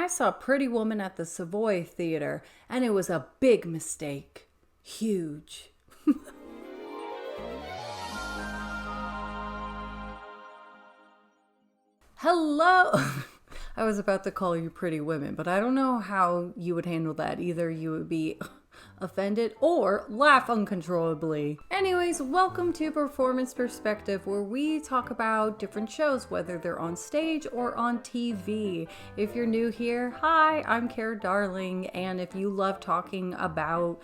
saw Pretty Woman at the Savoy Theater, and it was a big mistake. Huge. Hello! I was about to call you Pretty Women, but I don't know how you would handle that. Either you would be offended or laugh uncontrollably. Anyways, welcome to Performance Perspective, where we talk about different shows, whether they're on stage or on TV. If you're new here, hi, I'm Cara Darling, and if you love talking about,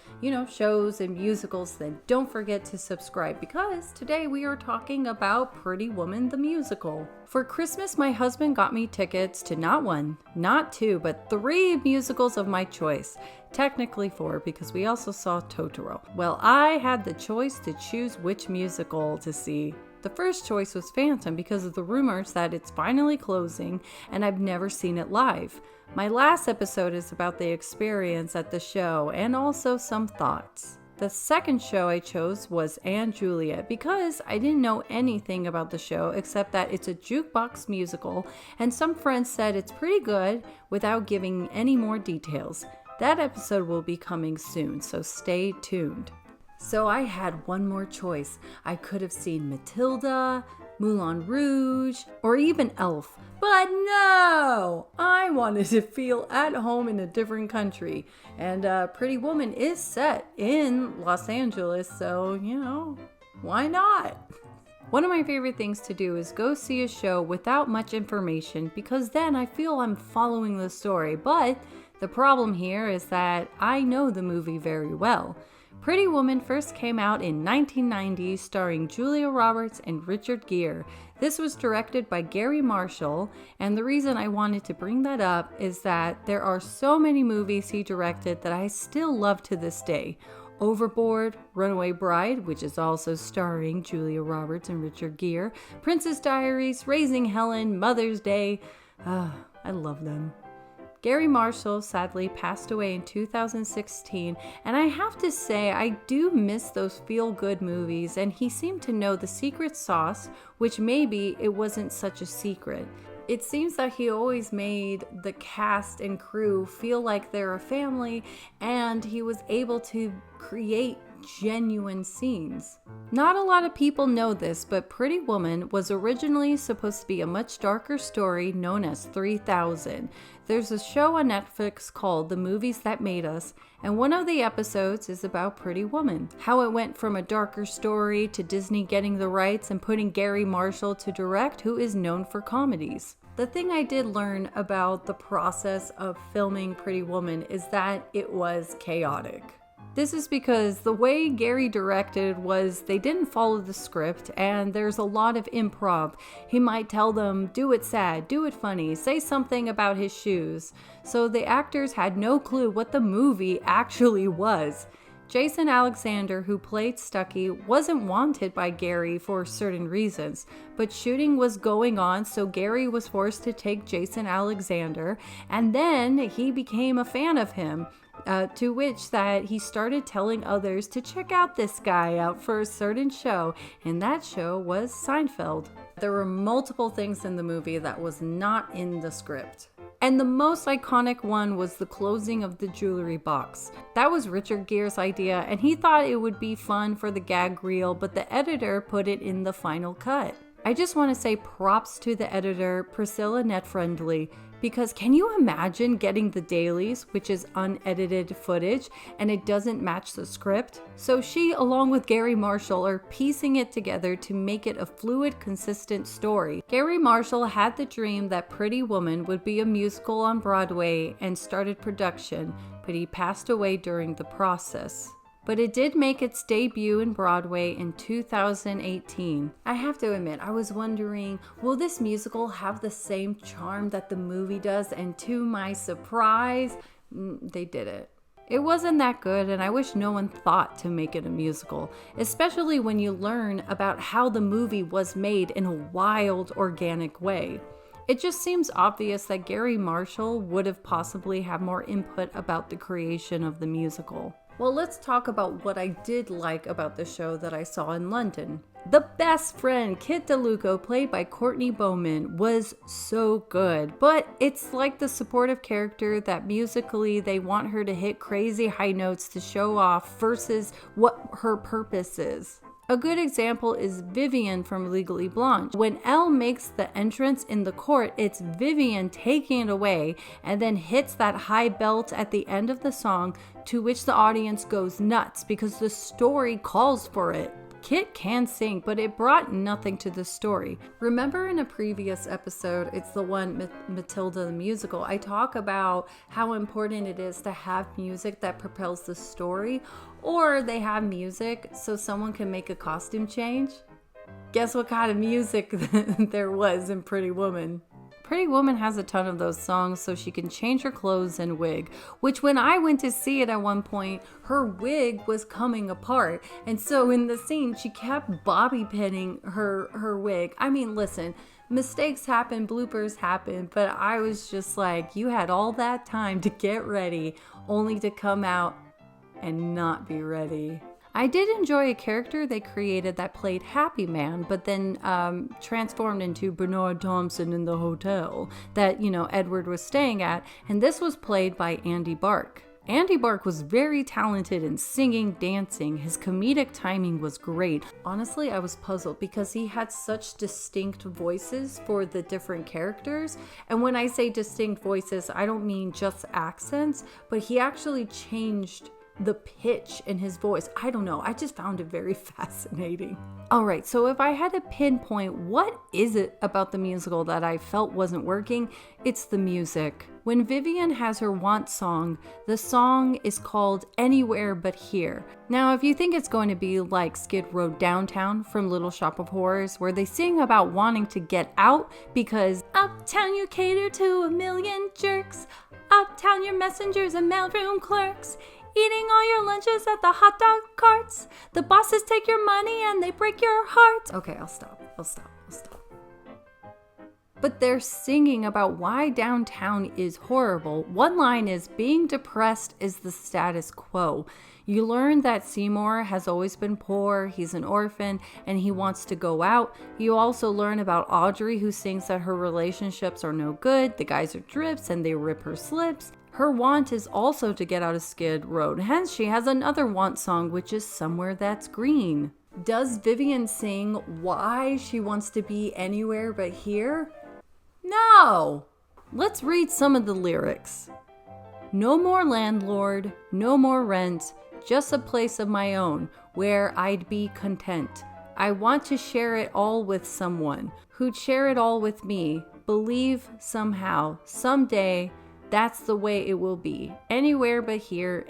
shows and musicals, then don't forget to subscribe, because today we are talking about Pretty Woman the musical. For Christmas, my husband got me tickets to not one, not two, but 3 musicals of my choice. Technically 4, because we also saw Totoro. Well, I had the choice to choose which musical to see. The first choice was Phantom because of the rumors that it's finally closing, and I've never seen it live. My last episode is about the experience at the show and also some thoughts. The second show I chose was & Juliet because I didn't know anything about the show except that it's a jukebox musical, and some friends said it's pretty good without giving any more details. That episode will be coming soon, so stay tuned. So I had one more choice. I could have seen Matilda, Moulin Rouge, or even Elf. But no! I wanted to feel at home in a different country. And Pretty Woman is set in Los Angeles, so, why not? One of my favorite things to do is go see a show without much information, because then I feel I'm following the story. But the problem here is that I know the movie very well. Pretty Woman first came out in 1990, starring Julia Roberts and Richard Gere. This was directed by Gary Marshall, and the reason I wanted to bring that up is that there are so many movies he directed that I still love to this day. Overboard, Runaway Bride, which is also starring Julia Roberts and Richard Gere, Princess Diaries, Raising Helen, Mother's Day. I love them. Gary Marshall sadly passed away in 2016, and I have to say I do miss those feel-good movies, and he seemed to know the secret sauce, which maybe it wasn't such a secret. It seems that he always made the cast and crew feel like they're a family, and he was able to create genuine scenes. Not a lot of people know this, but Pretty Woman was originally supposed to be a much darker story known as 3000. There's a show on Netflix called The Movies That Made Us, and one of the episodes is about Pretty Woman. How it went from a darker story to Disney getting the rights and putting Gary Marshall to direct, who is known for comedies. The thing I did learn about the process of filming Pretty Woman is that it was chaotic. This is because the way Gary directed was they didn't follow the script, and there's a lot of improv. He might tell them, do it sad, do it funny, say something about his shoes. So the actors had no clue what the movie actually was. Jason Alexander, who played Stucky, wasn't wanted by Gary for certain reasons, but shooting was going on, so Gary was forced to take Jason Alexander, and then he became a fan of him. To which that he started telling others to check out this guy out for a certain show, and that show was Seinfeld. There were multiple things in the movie that was not in the script. And the most iconic one was the closing of the jewelry box. That was Richard Gere's idea, and he thought it would be fun for the gag reel, but the editor put it in the final cut. I just want to say props to the editor, Priscilla Netfriendly, because can you imagine getting the dailies, which is unedited footage, and it doesn't match the script? So she, along with Gary Marshall, are piecing it together to make it a fluid, consistent story. Gary Marshall had the dream that Pretty Woman would be a musical on Broadway and started production, but he passed away during the process. But it did make its debut in Broadway in 2018. I have to admit, I was wondering, will this musical have the same charm that the movie does? And to my surprise, they did it. It wasn't that good, and I wish no one thought to make it a musical, especially when you learn about how the movie was made in a wild, organic way. It just seems obvious that Gary Marshall would have possibly had more input about the creation of the musical. Well, let's talk about what I did like about the show that I saw in London. The best friend, Kit DeLuca, played by Courtney Bowman, was so good. But it's like the supportive character that musically they want her to hit crazy high notes to show off versus what her purpose is. A good example is Vivian from Legally Blonde. When Elle makes the entrance in the court, it's Vivian taking it away and then hits that high belt at the end of the song, to which the audience goes nuts because the story calls for it. Kit can sing, but it brought nothing to the story. Remember in a previous episode, it's the one Matilda the musical, I talk about how important it is to have music that propels the story, or they have music so someone can make a costume change. Guess what kind of music there was in Pretty Woman? Pretty Woman has a ton of those songs so she can change her clothes and wig, which when I went to see it at one point, her wig was coming apart. And so in the scene, she kept bobby pinning her wig. I mean, listen, mistakes happen, bloopers happen, but I was just like, you had all that time to get ready only to come out and not be ready. I did enjoy a character they created that played Happy Man, but then transformed into Bernard Thompson in the hotel that, Edward was staying at, and this was played by Andy Bark. Andy Bark was very talented in singing, dancing. His comedic timing was great. Honestly, I was puzzled because he had such distinct voices for the different characters. And when I say distinct voices, I don't mean just accents, but he actually changed the pitch in his voice. I don't know. I just found it very fascinating. All right, so if I had to pinpoint what is it about the musical that I felt wasn't working, it's the music. When Vivian has her want song, the song is called Anywhere But Here. Now, if you think it's going to be like Skid Row Downtown from Little Shop of Horrors, where they sing about wanting to get out because uptown you cater to a million jerks, uptown your messengers and mailroom clerks, eating all your lunches at the hot dog carts. The bosses take your money and they break your heart. Okay, I'll stop. But they're singing about why downtown is horrible. One line is, being depressed is the status quo. You learn that Seymour has always been poor, he's an orphan, and he wants to go out. You also learn about Audrey, who sings that her relationships are no good, the guys are drips, and they rip her slips. Her want is also to get out of Skid Row, hence she has another want song, which is Somewhere That's Green. Does Vivian sing why she wants to be anywhere but here? No! Let's read some of the lyrics. No more landlord, no more rent, just a place of my own where I'd be content. I want to share it all with someone who'd share it all with me. Believe somehow, someday, that's the way it will be. Anywhere but here,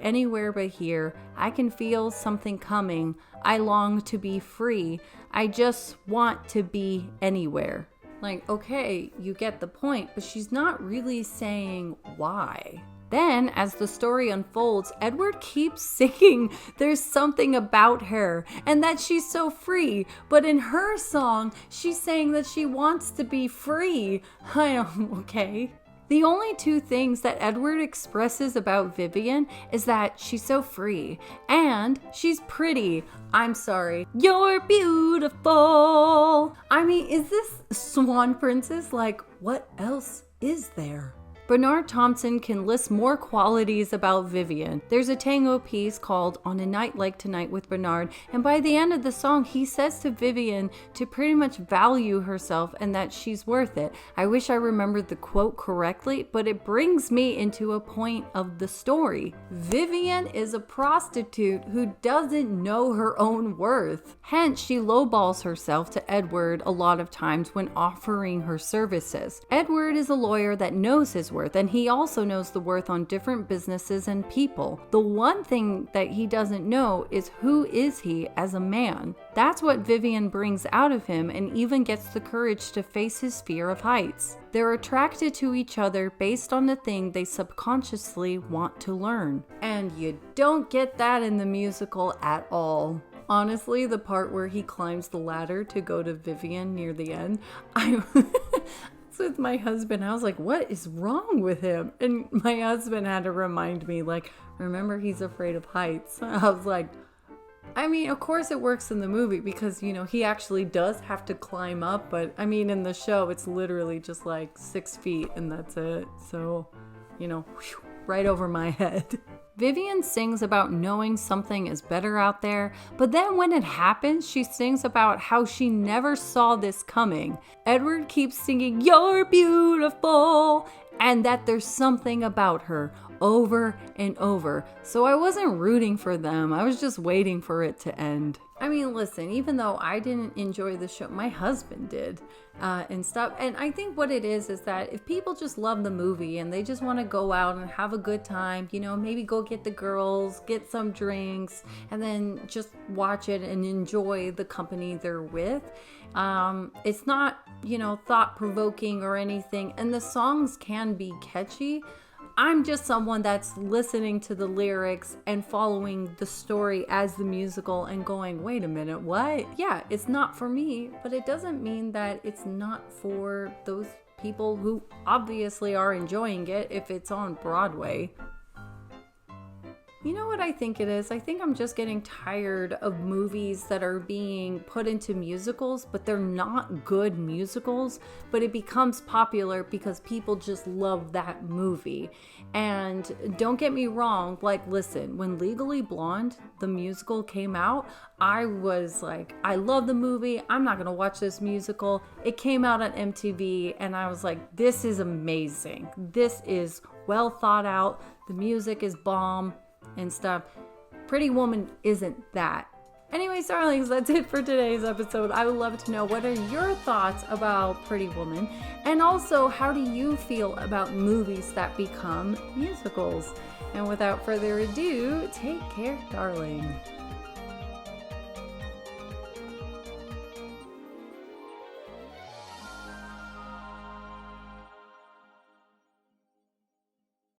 I can feel something coming. I long to be free. I just want to be anywhere. Like, okay, you get the point, but she's not really saying why. Then, as the story unfolds, Edward keeps singing there's something about her and that she's so free. But in her song, she's saying that she wants to be free. Okay. The only two things that Edward expresses about Vivian is that she's so free and she's pretty. I'm sorry. You're beautiful. I mean, is this Swan Princess? Like, what else is there? Bernard Thompson can list more qualities about Vivian. There's a tango piece called On a Night Like Tonight with Bernard, and by the end of the song, he says to Vivian to pretty much value herself and that she's worth it. I wish I remembered the quote correctly, but it brings me into a point of the story. Vivian is a prostitute who doesn't know her own worth. Hence, she lowballs herself to Edward a lot of times when offering her services. Edward is a lawyer that knows his worth, and he also knows the worth on different businesses and people. The one thing that he doesn't know is who is he as a man. That's what Vivian brings out of him and even gets the courage to face his fear of heights. They're attracted to each other based on the thing they subconsciously want to learn. And you don't get that in the musical at all. Honestly, the part where he climbs the ladder to go to Vivian near the end, with my husband, I was like, what is wrong with him? And my husband had to remind me, like, remember, he's afraid of heights. I was like, I mean, of course it works in the movie because, you know, he actually does have to climb up. But I mean, in the show, it's literally just like 6 feet and that's it. So, you know, whew, right over my head. Vivian sings about knowing something is better out there, but then when it happens, she sings about how she never saw this coming. Edward keeps singing, "You're beautiful," and that there's something about her over and over. So I wasn't rooting for them. I was just waiting for it to end. I mean, listen, even though I didn't enjoy the show, my husband did and stuff. And I think what it is that if people just love the movie and they just want to go out and have a good time, you know, maybe go get the girls, get some drinks, and then just watch it and enjoy the company they're with. It's not, you know, thought-provoking or anything. And the songs can be catchy. I'm just someone that's listening to the lyrics and following the story as the musical and going, wait a minute, what? Yeah, it's not for me, but it doesn't mean that it's not for those people who obviously are enjoying it if it's on Broadway. You know what I think it is? I think I'm just getting tired of movies that are being put into musicals, but they're not good musicals, but it becomes popular because people just love that movie. And don't get me wrong, like, listen, when Legally Blonde, the musical, came out, I was like, I love the movie. I'm not going to watch this musical. It came out on MTV, and I was like, this is amazing. This is well thought out. The music is bomb. And stuff. Pretty Woman isn't that. Anyways, darlings, that's it for today's episode. I would love to know, what are your thoughts about Pretty Woman? And also, how do you feel about movies that become musicals? And without further ado, take care, darling.